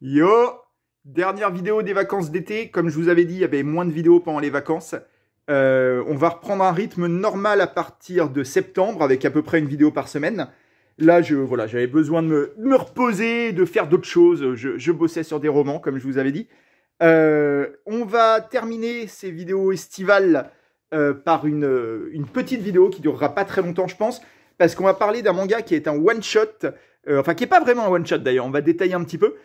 Yo! Dernière vidéo des vacances d'été. Comme je vous avais dit, il y avait moins de vidéos pendant les vacances. On va reprendre un rythme normal à partir de septembre, avec à peu près une vidéo par semaine. Là, voilà, j'avais besoin de me reposer, de faire d'autres choses. Je bossais sur des romans, comme je vous avais dit. On va terminer ces vidéos estivales par une petite vidéo qui durera pas très longtemps, je pense, parce qu'on va parler d'un manga qui est un one-shot, enfin qui est pas vraiment un one-shot d'ailleurs, on va détailler un petit peu,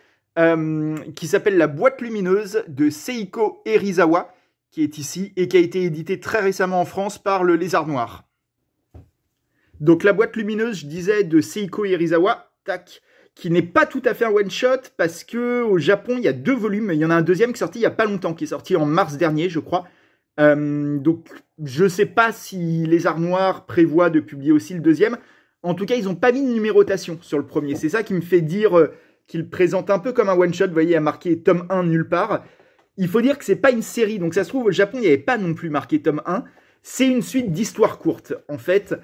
qui s'appelle La Boîte Lumineuse de Seiko Erizawa, qui est ici et qui a été édité très récemment en France par le Lézard Noir. Donc La Boîte Lumineuse, je disais, de Seiko Erizawa, tac, qui n'est pas tout à fait un one-shot parce que au Japon, il y a 2 volumes. Il y en a un deuxième qui est sorti il n'y a pas longtemps, qui est sorti en mars dernier, je crois. Donc, je ne sais pas si Lézard Noir prévoit de publier aussi le deuxième. En tout cas, ils n'ont pas mis de numérotation sur le premier. C'est ça qui me fait dire qu'ils présentent un peu comme un one-shot. Vous voyez, il y a marqué tome 1 nulle part. Il faut dire que c'est pas une série. Donc, ça se trouve, au Japon, il n'y avait pas non plus marqué tome 1. C'est une suite d'histoires courtes, en fait,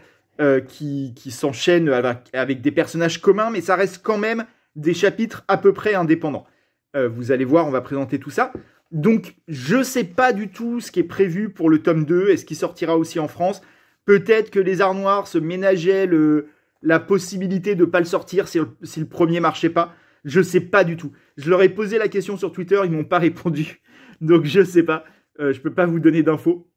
qui s'enchaînent avec des personnages communs, mais ça reste quand même des chapitres à peu près indépendants. Vous allez voir, on va présenter tout ça. Donc, je sais pas du tout ce qui est prévu pour le tome 2. Est-ce qu'il sortira aussi en France? Peut-être que les Arts Noirs se ménageaient la possibilité de pas le sortir si le premier marchait pas. Je sais pas du tout. Je leur ai posé la question sur Twitter, ils m'ont pas répondu. Donc, je sais pas. Je peux pas vous donner d'infos.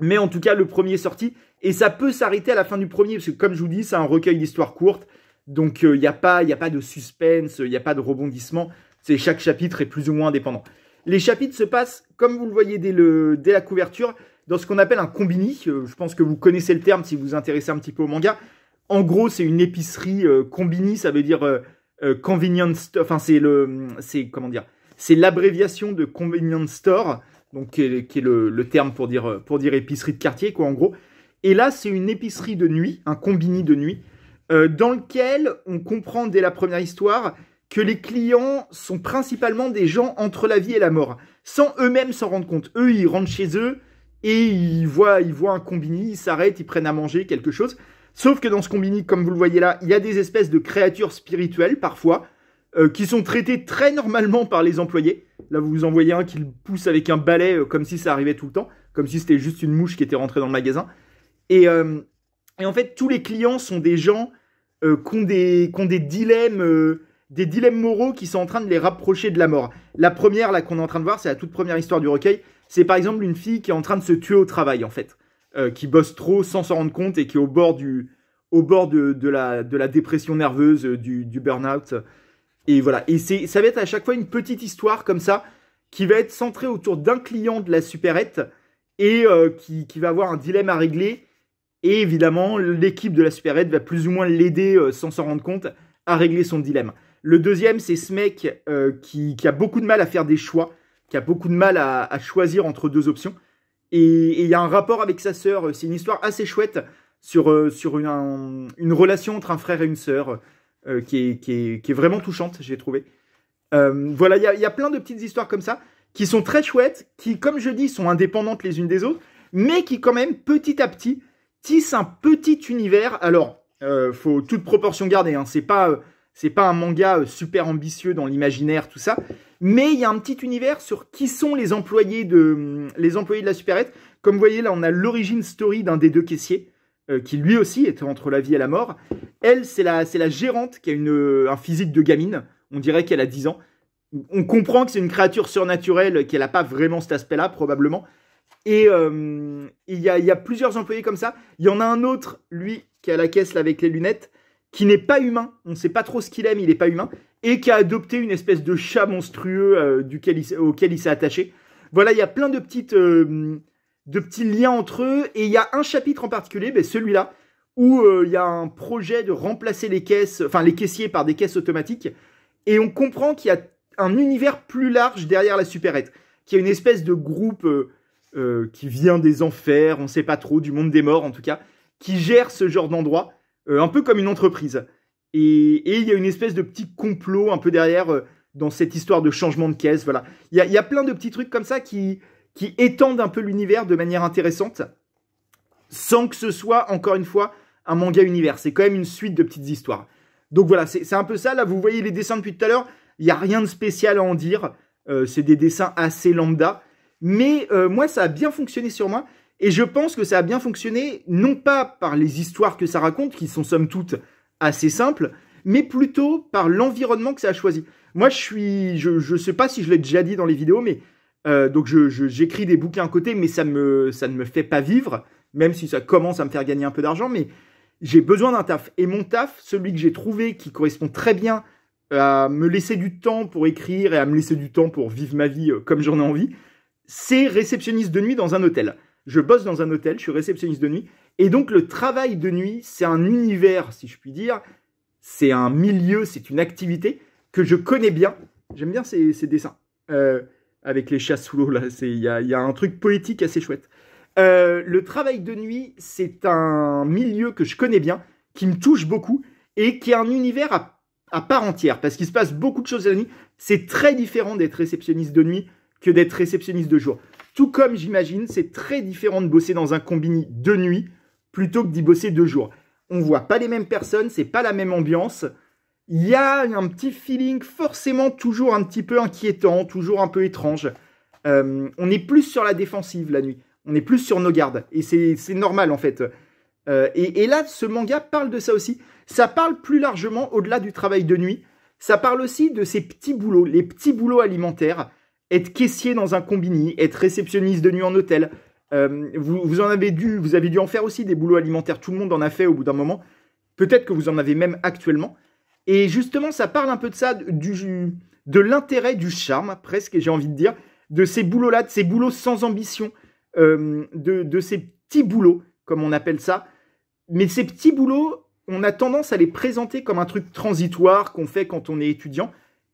Mais en tout cas, le premier est sorti. Et ça peut s'arrêter à la fin du premier. Parce que, comme je vous dis, c'est un recueil d'histoires courtes. Donc, il n'y a pas de suspense, il n'y a pas de rebondissement. Chaque chapitre est plus ou moins indépendant. Les chapitres se passent, comme vous le voyez dès la couverture, dans ce qu'on appelle un combini. Je pense que vous connaissez le terme si vous vous intéressez un petit peu au manga. En gros, c'est une épicerie combini, ça veut dire convenience store. Enfin, c'est l'abréviation de convenience store, donc qui est le terme pour dire épicerie de quartier, quoi, en gros. Et là, c'est une épicerie de nuit, un combini de nuit, dans lequel on comprend dès la première histoire que les clients sont principalement des gens entre la vie et la mort, sans eux-mêmes s'en rendre compte. Eux, ils rentrent chez eux et ils voient un combini, ils s'arrêtent, ils prennent à manger quelque chose. Sauf que dans ce combini, comme vous le voyez là, il y a des espèces de créatures spirituelles, parfois, qui sont traitées très normalement par les employés. Là, vous en voyez un qui le pousse avec un balai, comme si ça arrivait tout le temps, comme si c'était juste une mouche qui était rentrée dans le magasin. Et en fait, tous les clients sont des gens qui ont des dilemmes moraux qui sont en train de les rapprocher de la mort. La première, là, qu'on est en train de voir, c'est la toute première histoire du recueil. C'est par exemple une fille qui est en train de se tuer au travail, en fait. Qui bosse trop sans s'en rendre compte et qui est au bord de la dépression nerveuse, du burn-out. Et voilà. Et ça va être à chaque fois une petite histoire comme ça, qui va être centrée autour d'un client de la supérette et qui va avoir un dilemme à régler. Et évidemment, l'équipe de la supérette va plus ou moins l'aider, sans s'en rendre compte, à régler son dilemme. Le deuxième, c'est ce mec qui a beaucoup de mal à faire des choix, qui a beaucoup de mal à choisir entre 2 options. Et il y a un rapport avec sa sœur. C'est une histoire assez chouette sur une relation entre un frère et une sœur qui est vraiment touchante, j'ai trouvé. Voilà, il y a plein de petites histoires comme ça qui sont très chouettes, qui, comme je dis, sont indépendantes les unes des autres, mais qui quand même, petit à petit, tissent un petit univers. Alors, faut toute proportion garder, hein. C'est pas un manga super ambitieux dans l'imaginaire, tout ça. Mais il y a un petit univers sur qui sont les employés de la supérette. Comme vous voyez, là, on a l'origine story d'un des 2 caissiers, qui lui aussi était entre la vie et la mort. Elle, c'est la gérante qui a un physique de gamine. On dirait qu'elle a 10 ans. On comprend que c'est une créature surnaturelle, qu'elle n'a pas vraiment cet aspect-là, probablement. Et il y a plusieurs employés comme ça. Il y en a un autre, lui, qui est à la caisse là, avec les lunettes, qui n'est pas humain, on ne sait pas trop ce qu'il aime, il n'est pas humain, et qui a adopté une espèce de chat monstrueux auquel il s'est attaché. Voilà, il y a plein de petits liens entre eux, et il y a un chapitre en particulier, celui-là, où il y a un projet de remplacer les caissiers par des caisses automatiques, et on comprend qu'il y a un univers plus large derrière la supérette, qu'il y a une espèce de groupe qui vient des enfers, on ne sait pas trop, du monde des morts en tout cas, qui gère ce genre d'endroit, un peu comme une entreprise. Et il y a une espèce de petit complot un peu derrière dans cette histoire de changement de caisse. Voilà. Il y a plein de petits trucs comme ça qui étendent un peu l'univers de manière intéressante, sans que ce soit, encore une fois, un manga univers. C'est quand même une suite de petites histoires. Donc voilà, c'est un peu ça. Là, vous voyez les dessins depuis tout à l'heure. Il n'y a rien de spécial à en dire. C'est des dessins assez lambda. Mais moi, ça a bien fonctionné sur moi. Et je pense que ça a bien fonctionné, non pas par les histoires que ça raconte, qui sont somme toute assez simples, mais plutôt par l'environnement que ça a choisi. Moi, je sais pas si je l'ai déjà dit dans les vidéos, mais donc j'écris des bouquins à côté, mais ça ne me fait pas vivre, même si ça commence à me faire gagner un peu d'argent, mais j'ai besoin d'un taf. Et mon taf, celui que j'ai trouvé qui correspond très bien à me laisser du temps pour écrire et à me laisser du temps pour vivre ma vie comme j'en ai envie, c'est réceptionniste de nuit dans un hôtel. Je bosse dans un hôtel, je suis réceptionniste de nuit, et donc le travail de nuit, c'est un univers, si je puis dire, c'est un milieu, c'est une activité que je connais bien. J'aime bien ces dessins, avec les chats sous l'eau, là, il y a un truc poétique assez chouette. Le travail de nuit, c'est un milieu que je connais bien, qui me touche beaucoup, et qui est un univers à part entière, parce qu'il se passe beaucoup de choses la nuit. C'est très différent d'être réceptionniste de nuit que d'être réceptionniste de jour. Tout comme, j'imagine, c'est très différent de bosser dans un combini de nuit plutôt que d'y bosser de jour. On voit pas les mêmes personnes, c'est pas la même ambiance. Il y a un petit feeling forcément toujours un petit peu inquiétant, toujours un peu étrange. On est plus sur la défensive la nuit. On est plus sur nos gardes. Et c'est normal, en fait. Et là, ce manga parle de ça aussi. Ça parle plus largement, au-delà du travail de nuit, ça parle aussi de ces petits boulots, les petits boulots alimentaires. Être caissier dans un combini, être réceptionniste de nuit en hôtel. Vous avez dû en faire aussi des boulots alimentaires. Tout le monde en a fait au bout d'un moment. Peut-être que vous en avez même actuellement. Et justement, ça parle un peu de ça, de l'intérêt, du charme, presque, j'ai envie de dire, de ces boulots-là, de ces boulots sans ambition, de ces petits boulots, comme on appelle ça. Mais ces petits boulots, on a tendance à les présenter comme un truc transitoire qu'on fait quand on est étudiant.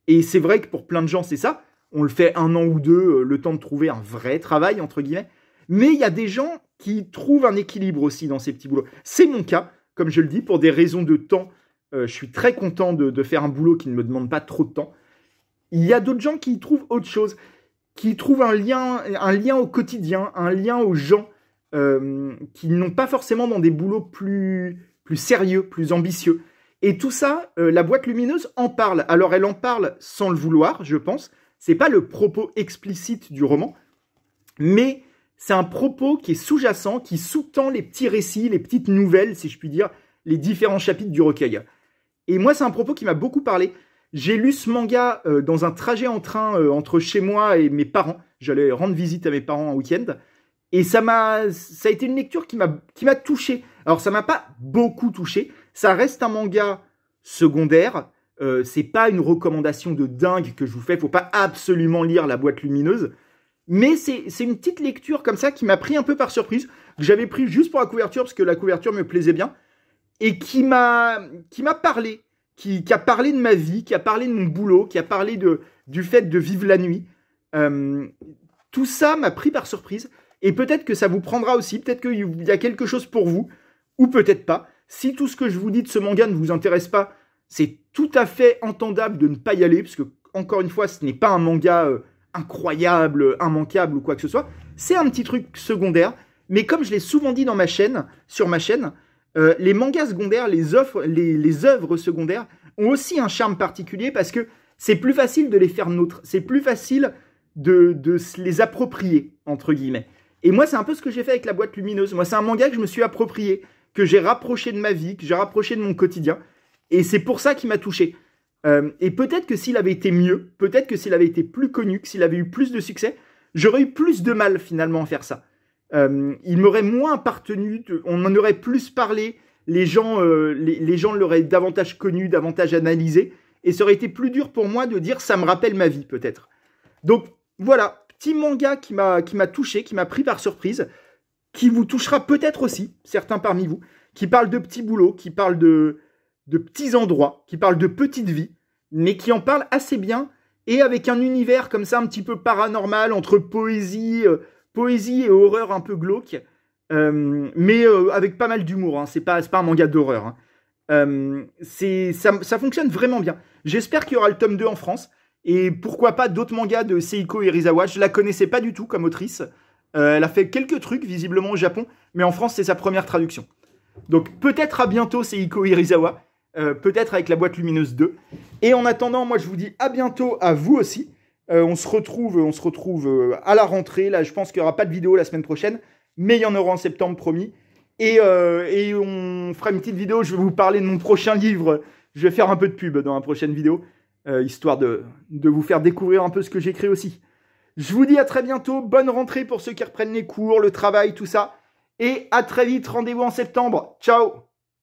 Et c'est vrai que pour plein de gens, c'est ça. On le fait 1 an ou 2, le temps de trouver un vrai travail, entre guillemets. Mais il y a des gens qui trouvent un équilibre aussi dans ces petits boulots. C'est mon cas, comme je le dis, pour des raisons de temps. Je suis très content de faire un boulot qui ne me demande pas trop de temps. Il y a d'autres gens qui trouvent autre chose, qui trouvent un lien au quotidien, un lien aux gens, qui n'ont pas forcément dans des boulots plus sérieux, plus ambitieux. Et tout ça, la boîte lumineuse en parle. Alors elle en parle sans le vouloir, je pense. C'est pas le propos explicite du roman, mais c'est un propos qui est sous-jacent, qui sous-tend les petits récits, les petites nouvelles, si je puis dire, les différents chapitres du recueil. Et moi, c'est un propos qui m'a beaucoup parlé. J'ai lu ce manga dans un trajet en train entre chez moi et mes parents. J'allais rendre visite à mes parents un week-end. Et ça a été une lecture qui m'a touché. Alors, ça m'a pas beaucoup touché. Ça reste un manga secondaire. C'est pas une recommandation de dingue que je vous fais. Faut pas absolument lire La Boîte Lumineuse. Mais c'est une petite lecture comme ça qui m'a pris un peu par surprise. Que j'avais pris juste pour la couverture parce que la couverture me plaisait bien. Et qui m'a parlé. Qui a parlé de ma vie, qui a parlé de mon boulot, qui a parlé du fait de vivre la nuit. Tout ça m'a pris par surprise. Et peut-être que ça vous prendra aussi. Peut-être qu'il y a quelque chose pour vous. Ou peut-être pas. Si tout ce que je vous dis de ce manga ne vous intéresse pas, c'est tout à fait entendable de ne pas y aller. Parce que, encore une fois, ce n'est pas un manga incroyable, immanquable ou quoi que ce soit. C'est un petit truc secondaire. Mais comme je l'ai souvent dit sur ma chaîne, les mangas secondaires, les œuvres secondaires ont aussi un charme particulier parce que c'est plus facile de les faire nôtres. C'est plus facile de se les approprier, entre guillemets. Et moi, c'est un peu ce que j'ai fait avec La Boîte Lumineuse. Moi, c'est un manga que je me suis approprié, que j'ai rapproché de ma vie, que j'ai rapproché de mon quotidien. Et c'est pour ça qu'il m'a touché. Et peut-être que s'il avait été mieux, peut-être que s'il avait été plus connu, que s'il avait eu plus de succès, j'aurais eu plus de mal finalement à faire ça. Il m'aurait moins appartenu, on en aurait plus parlé, les gens l'auraient davantage connu, davantage analysé, et ça aurait été plus dur pour moi de dire ça me rappelle ma vie peut-être. Donc voilà, petit manga qui m'a touché, qui m'a pris par surprise, qui vous touchera peut-être aussi, certains parmi vous, qui parle de petits boulots, qui parle de petits endroits, qui parle de petites vies, mais qui en parle assez bien, et avec un univers comme ça un petit peu paranormal, entre poésie et horreur un peu glauque, mais avec pas mal d'humour, hein. C'est pas un manga d'horreur. Hein. Ça fonctionne vraiment bien. J'espère qu'il y aura le tome 2 en France, et pourquoi pas d'autres mangas de Seiko Hirisawa. Je la connaissais pas du tout comme autrice. Elle a fait quelques trucs visiblement au Japon, mais en France c'est sa première traduction. Donc peut-être à bientôt Seiko Hirisawa. peut-être avec la boîte lumineuse 2. Et en attendant, moi je vous dis à bientôt à vous aussi. On se retrouve à la rentrée. Là, je pense qu'il n'y aura pas de vidéo la semaine prochaine, mais il y en aura en septembre, promis. Et on fera une petite vidéo. Je vais vous parler de mon prochain livre. Je vais faire un peu de pub dans la prochaine vidéo, histoire de vous faire découvrir un peu ce que j'écris aussi. Je vous dis à très bientôt. Bonne rentrée pour ceux qui reprennent les cours, le travail, tout ça. Et à très vite. Rendez-vous en septembre. Ciao!